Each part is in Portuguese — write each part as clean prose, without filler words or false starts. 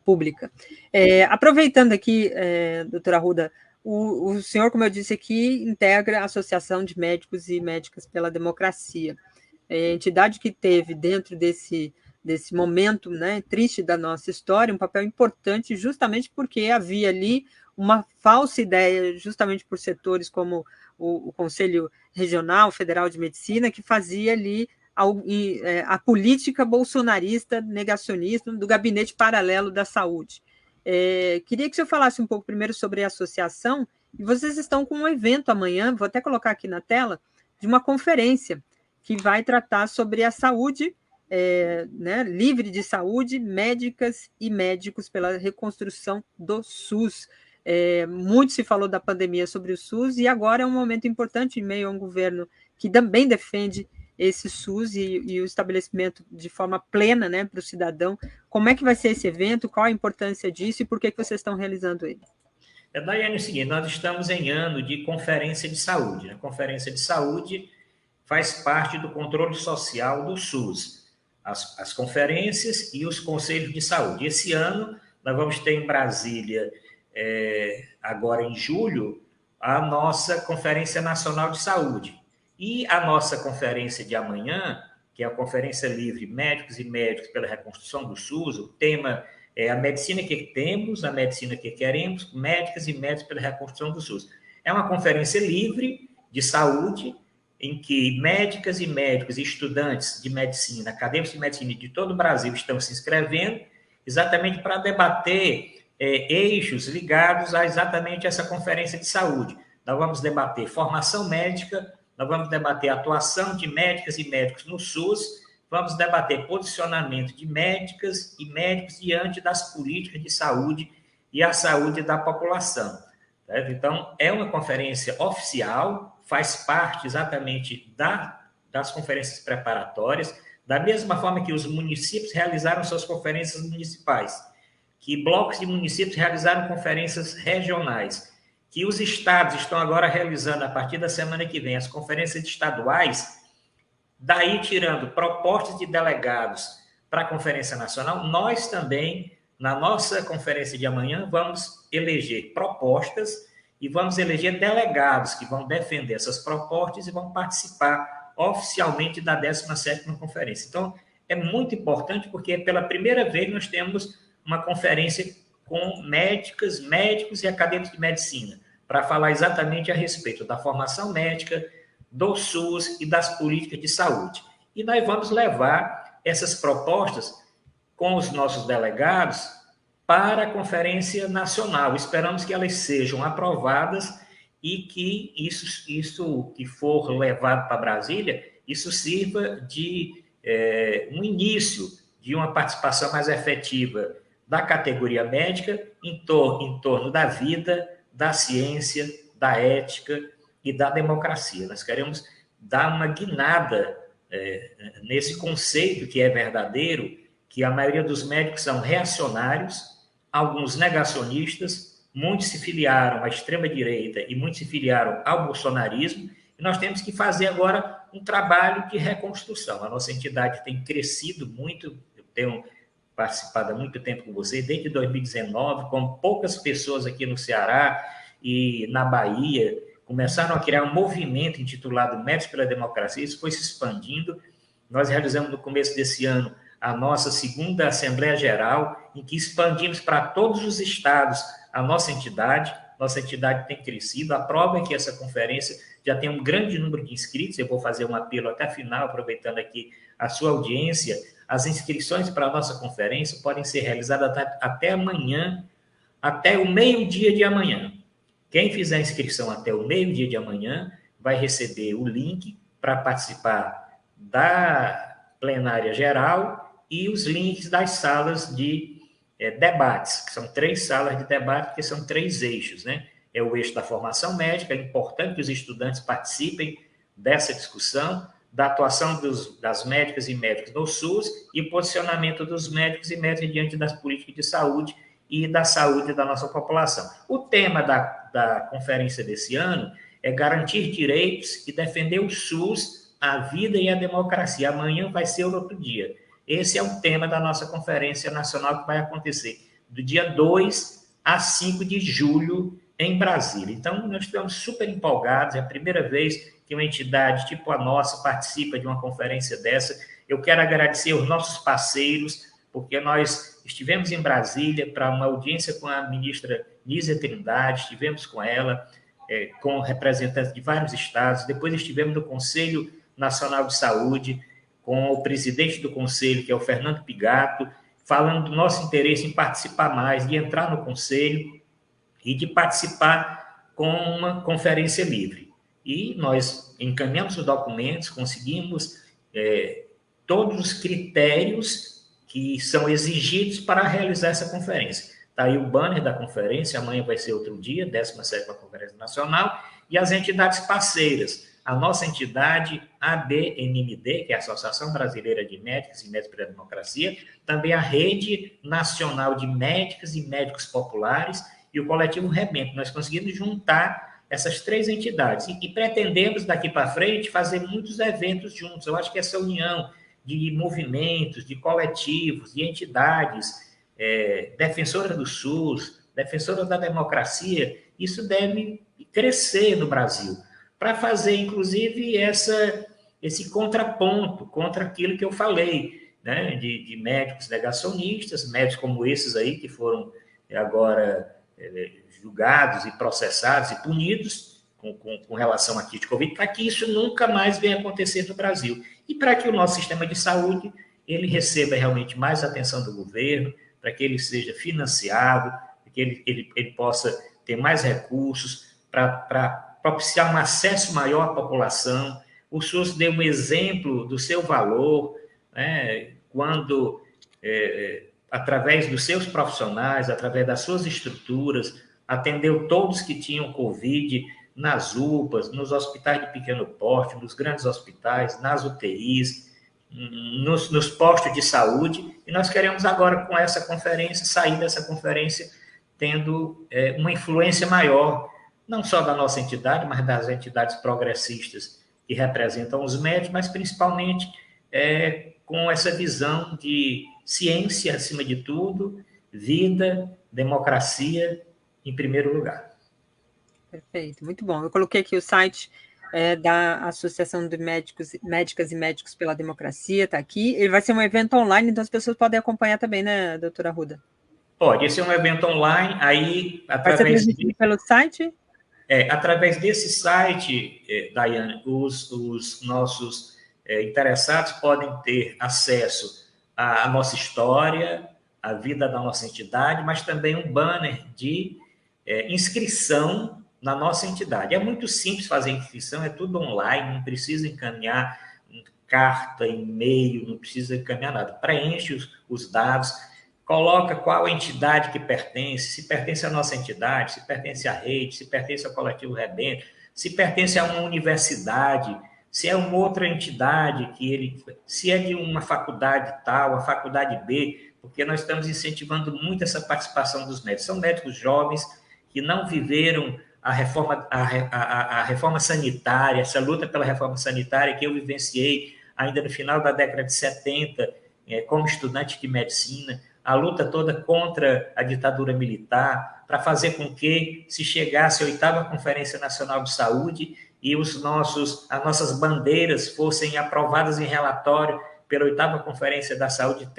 pública. Aproveitando aqui, doutora Arruda, o senhor, como eu disse aqui, integra a Associação de Médicos e Médicas pela Democracia, entidade que teve dentro desse momento, né, triste da nossa história, um papel importante justamente porque havia ali uma falsa ideia, justamente por setores como o Conselho Regional Federal de Medicina, que fazia ali a política bolsonarista negacionista do gabinete paralelo da saúde. Queria que o senhor falasse um pouco primeiro sobre a associação, e vocês estão com um evento amanhã, vou até colocar aqui na tela, de uma conferência que vai tratar sobre a saúde, né, livre de saúde, médicas e médicos pela reconstrução do SUS. Muito se falou da pandemia sobre o SUS, e agora é um momento importante em meio a um governo que também defende esse SUS e o estabelecimento de forma plena, né, para o cidadão. Como é que vai ser esse evento? Qual a importância disso e por que vocês estão realizando ele? Daiane, é o seguinte, nós estamos em ano de conferência de saúde. Né? Conferência de saúde faz parte do controle social do SUS, as conferências e os conselhos de saúde. Esse ano, nós vamos ter em Brasília, agora em julho, a nossa Conferência Nacional de Saúde. E a nossa conferência de amanhã, que é a Conferência Livre Médicos e Médicos pela Reconstrução do SUS, o tema é a medicina que temos, a medicina que queremos, médicas e médicos pela reconstrução do SUS. É uma conferência livre de saúde, em que médicas e médicos e estudantes de medicina, acadêmicos de medicina de todo o Brasil estão se inscrevendo, exatamente para debater eixos ligados a exatamente essa conferência de saúde. Nós vamos debater formação médica, nós vamos debater atuação de médicas e médicos no SUS, vamos debater posicionamento de médicas e médicos diante das políticas de saúde e a saúde da população. Certo? Então, é uma conferência oficial, faz parte exatamente das conferências preparatórias, da mesma forma que os municípios realizaram suas conferências municipais, que blocos de municípios realizaram conferências regionais, que os estados estão agora realizando, a partir da semana que vem, as conferências estaduais, daí tirando propostas de delegados para a Conferência Nacional, nós também, na nossa conferência de amanhã, vamos eleger propostas e vamos eleger delegados que vão defender essas propostas e vão participar oficialmente da 17ª conferência. Então, é muito importante porque pela primeira vez nós temos uma conferência com médicas, médicos e acadêmicos de medicina, para falar exatamente a respeito da formação médica, do SUS e das políticas de saúde. E nós vamos levar essas propostas com os nossos delegados para a Conferência Nacional. Esperamos que elas sejam aprovadas e que isso que for levado para Brasília, isso sirva de um início de uma participação mais efetiva da categoria médica em torno da vida, da ciência, da ética e da democracia. Nós queremos dar uma guinada nesse conceito que é verdadeiro, que a maioria dos médicos são reacionários, alguns negacionistas, muitos se filiaram à extrema-direita e muitos se filiaram ao bolsonarismo, e nós temos que fazer agora um trabalho de reconstrução. A nossa entidade tem crescido muito, eu tenho participado há muito tempo com você, desde 2019, com poucas pessoas aqui no Ceará e na Bahia, começaram a criar um movimento intitulado Médicos pela Democracia, isso foi se expandindo. Nós realizamos no começo desse ano a nossa segunda Assembleia Geral, em que expandimos para todos os estados a nossa entidade tem crescido, a prova é que essa conferência já tem um grande número de inscritos, eu vou fazer um apelo até a final, aproveitando aqui a sua audiência. As inscrições para a nossa conferência podem ser realizadas até amanhã, até o meio-dia de amanhã. Quem fizer inscrição até o meio-dia de amanhã vai receber o link para participar da plenária geral e os links das salas de debates, que são 3 salas de debate, que são 3 eixos, né? É o eixo da formação médica, é importante que os estudantes participem dessa discussão, da atuação das médicas e médicos no SUS e posicionamento dos médicos e médicas diante das políticas de saúde e da saúde da nossa população. O tema da conferência desse ano é garantir direitos e defender o SUS, a vida e a democracia. Amanhã vai ser outro dia. Esse é o tema da nossa Conferência Nacional que vai acontecer do dia 2 a 5 de julho, em Brasília. Então, nós estamos super empolgados, é a primeira vez que uma entidade tipo a nossa participa de uma conferência dessa. Eu quero agradecer aos nossos parceiros, porque nós estivemos em Brasília para uma audiência com a ministra Nízia Trindade, estivemos com ela, com representantes de vários estados, depois estivemos no Conselho Nacional de Saúde, com o presidente do Conselho, que é o Fernando Pigato, falando do nosso interesse em participar mais, de entrar no Conselho e de participar com uma conferência livre. E nós encaminhamos os documentos, conseguimos todos os critérios que são exigidos para realizar essa conferência. Está aí o banner da conferência, amanhã vai ser outro dia, 17ª Conferência Nacional, e as entidades parceiras. A nossa entidade, ABNMD, que é a Associação Brasileira de Médicos e Médicos pela Democracia, também a Rede Nacional de Médicas e Médicos Populares e o Coletivo Rebento. Nós conseguimos juntar essas 3 entidades e pretendemos, daqui para frente, fazer muitos eventos juntos. Eu acho que essa união de movimentos, de coletivos, de entidades, defensoras do SUS, defensoras da democracia, isso deve crescer no Brasil, para fazer, inclusive, esse contraponto contra aquilo que eu falei, né, de médicos negacionistas, médicos como esses aí, que foram agora julgados e processados e punidos com relação a kit Covid, para que isso nunca mais venha acontecer no Brasil. E para que o nosso sistema de saúde ele receba realmente mais atenção do governo, para que ele seja financiado, para que ele possa ter mais recursos, para propiciar um acesso maior à população. O SUS deu um exemplo do seu valor, né, quando, através dos seus profissionais, através das suas estruturas, atendeu todos que tinham Covid nas UPAs, nos hospitais de pequeno porte, nos grandes hospitais, nas UTIs, nos postos de saúde, e nós queremos agora, com essa conferência, sair dessa conferência tendo uma influência maior, não só da nossa entidade, mas das entidades progressistas que representam os médicos, mas principalmente com essa visão de ciência acima de tudo, vida, democracia em primeiro lugar. Perfeito, muito bom. Eu coloquei aqui o site da Associação de Médicas e Médicos pela Democracia, está aqui. Ele vai ser um evento online, então as pessoas podem acompanhar também, né, doutora Arruda? Pode, esse é um evento online, aí vai ser transmitido pelo site? Através desse site, Daiane, os nossos interessados podem ter acesso à nossa história, à vida da nossa entidade, mas também um banner de inscrição na nossa entidade. É muito simples fazer inscrição, é tudo online, não precisa encaminhar carta, e-mail, não precisa encaminhar nada. Preenche os dados, coloca qual a entidade que pertence, se pertence à nossa entidade, se pertence à rede, se pertence ao Coletivo Rebento, se pertence a uma universidade, se é uma outra entidade, se é de uma faculdade tal, a faculdade B, porque nós estamos incentivando muito essa participação dos médicos. São médicos jovens que não viveram a reforma sanitária, essa luta pela reforma sanitária que eu vivenciei ainda no final da década de 70, como estudante de medicina, a luta toda contra a ditadura militar, para fazer com que se chegasse a 8ª Conferência Nacional de Saúde e as nossas bandeiras fossem aprovadas em relatório pela 8ª Conferência da Saúde,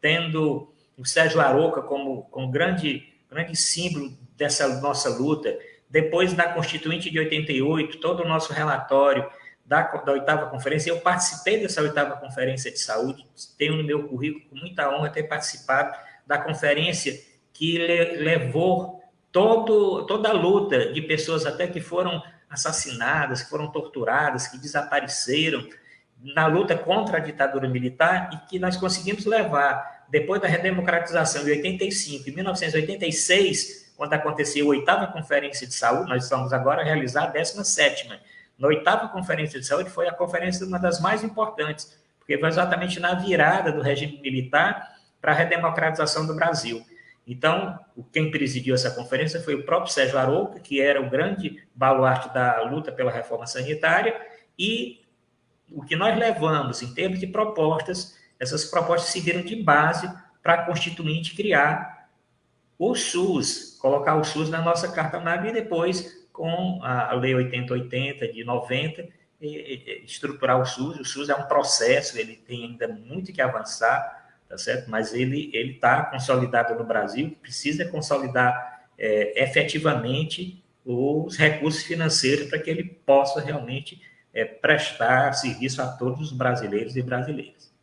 tendo o Sérgio Arouca como grande símbolo dessa nossa luta. Depois da Constituinte de 88, todo o nosso relatório da 8ª Conferência, eu participei dessa 8ª Conferência de Saúde, tenho no meu currículo com muita honra ter participado da conferência que levou toda a luta de pessoas até que foram assassinadas, que foram torturadas, que desapareceram na luta contra a ditadura militar e que nós conseguimos levar, depois da redemocratização de 85, em 1986, quando aconteceu a 8ª Conferência de Saúde, nós estamos agora a realizar a 17ª. Na 8ª Conferência de Saúde foi a conferência uma das mais importantes, porque foi exatamente na virada do regime militar para a redemocratização do Brasil. Então, quem presidiu essa conferência foi o próprio Sérgio Arouca, que era o grande baluarte da luta pela reforma sanitária, e o que nós levamos em termos de propostas, essas propostas serviram de base para a Constituinte criar o SUS, colocar o SUS na nossa carta magna e depois, com a Lei 8080 de 90, estruturar o SUS. O SUS é um processo, ele tem ainda muito que avançar, tá certo? Mas ele está consolidado no Brasil, precisa consolidar efetivamente os recursos financeiros para que ele possa realmente prestar serviço a todos os brasileiros e brasileiras.